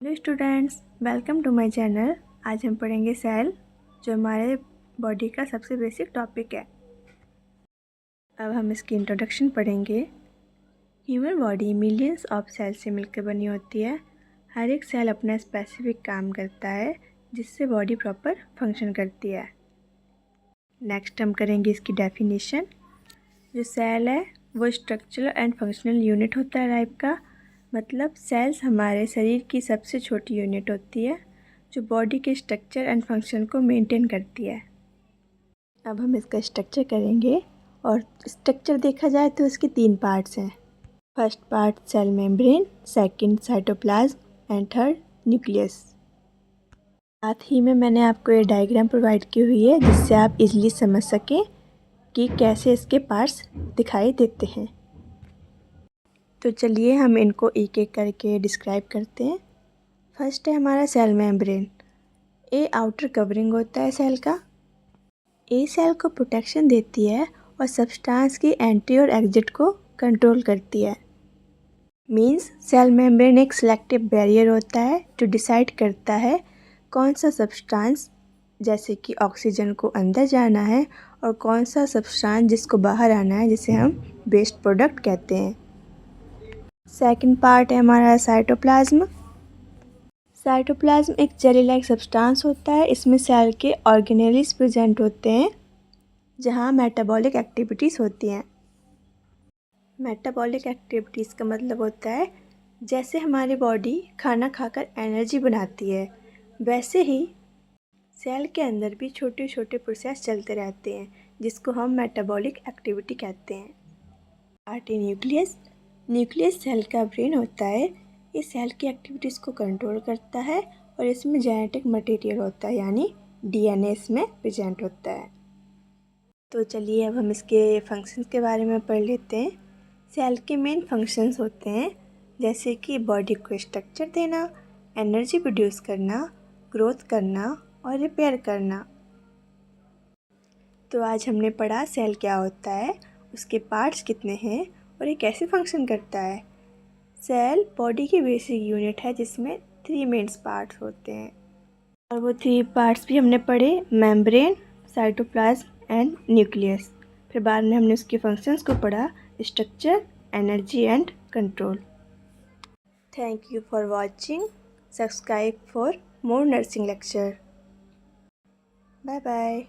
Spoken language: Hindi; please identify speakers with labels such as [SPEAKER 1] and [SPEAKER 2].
[SPEAKER 1] Hello students, welcome to my channel. आज हम पढ़ेंगे सेल, जो हमारे बॉडी का सबसे बेसिक टॉपिक है। अब हम इसकी इंट्रोडक्शन पढ़ेंगे। Human body millions of cell से मिलकर बनी होती है। हर एक सेल अपना स्पेसिफिक काम करता है, जिससे बॉडी प्रॉपर फंक्शन करती है। नेक्स्ट हम करेंगे इसकी डेफिनेशन। जो सेल है वो स्ट्रक्चरल एंड फंक्शनल यूनिट होता है लाइफ का। मतलब सेल्स हमारे शरीर की सबसे छोटी यूनिट होती है, जो बॉडी के स्ट्रक्चर एंड फंक्शन को मेंटेन करती है। अब हम इसका स्ट्रक्चर करेंगे, और स्ट्रक्चर देखा जाए तो इसके 3 पार्ट्स हैं। First part cell membrane, second cytoplasm and third nucleus. साथ ही में मैंने आपको ये डायग्राम प्रोवाइड की हुई है, जिससे आप इजीली समझ सकें कि कैसे इसके पार्ट्स दिखाई देते हैं। तो चलिए हम इनको एक एक करके डिस्क्राइब करते हैं। फर्स्ट है हमारा सेल मेम्ब्रेन। ये आउटर कवरिंग होता है सेल का। ये सेल को प्रोटेक्शन देती है और सब्सटेंस की एंट्री और एग्जिट को कंट्रोल करती है। मींस सेल मेम्ब्रेन एक सिलेक्टिव बैरियर होता है, जो डिसाइड करता है कौन सा सब्सटेंस, जैसे कि ऑक्सीजन को अंदर जाना है, और कौन सा सब्सटेंस जिसको बाहर आना है, जिसे हम वेस्ट प्रोडक्ट कहते हैं। सेकंड पार्ट है हमारा साइटोप्लाज्म। साइटोप्लाज्म एक जेली लाइक सब्सटेंस होता है। इसमें सेल के ऑर्गेनेल्स प्रेजेंट होते हैं, जहाँ मेटाबॉलिक एक्टिविटीज़ होती हैं। मेटाबॉलिक एक्टिविटीज़ का मतलब होता है, जैसे हमारी बॉडी खाना खाकर एनर्जी बनाती है, वैसे ही सेल के अंदर भी छोटे छोटे प्रोसेस चलते रहते हैं, जिसको हम मेटाबॉलिक एक्टिविटी कहते हैं। Part A nucleus. Nucleus cell का ब्रेन होता है। ये सेल की एक्टिविटीज़ को कंट्रोल करता है, और इसमें जेनेटिक मटेरियल होता है, यानी डीएनए इसमें प्रेजेंट होता है। तो चलिए अब हम इसके फंक्शंस के बारे में पढ़ लेते हैं। सेल के मेन फंक्शंस होते हैं, जैसे कि बॉडी को स्ट्रक्चर देना, एनर्जी प्रोड्यूस करना, ग्रोथ करना और रिपेयर करना। तो आज हमने पढ़ा सेल क्या होता है, उसके पार्ट्स कितने हैं और ये कैसे फंक्शन करता है। सेल बॉडी की बेसिक यूनिट है, जिसमें 3 मेन पार्ट्स होते हैं, और वो 3 पार्ट्स भी हमने पढ़े, मेम्ब्रेन, साइटोप्लाज्म एंड न्यूक्लियस। फिर बाद में हमने उसके फंक्शंस को पढ़ा, structure, energy and control. Thank you for watching. Subscribe for more nursing lecture. Bye bye.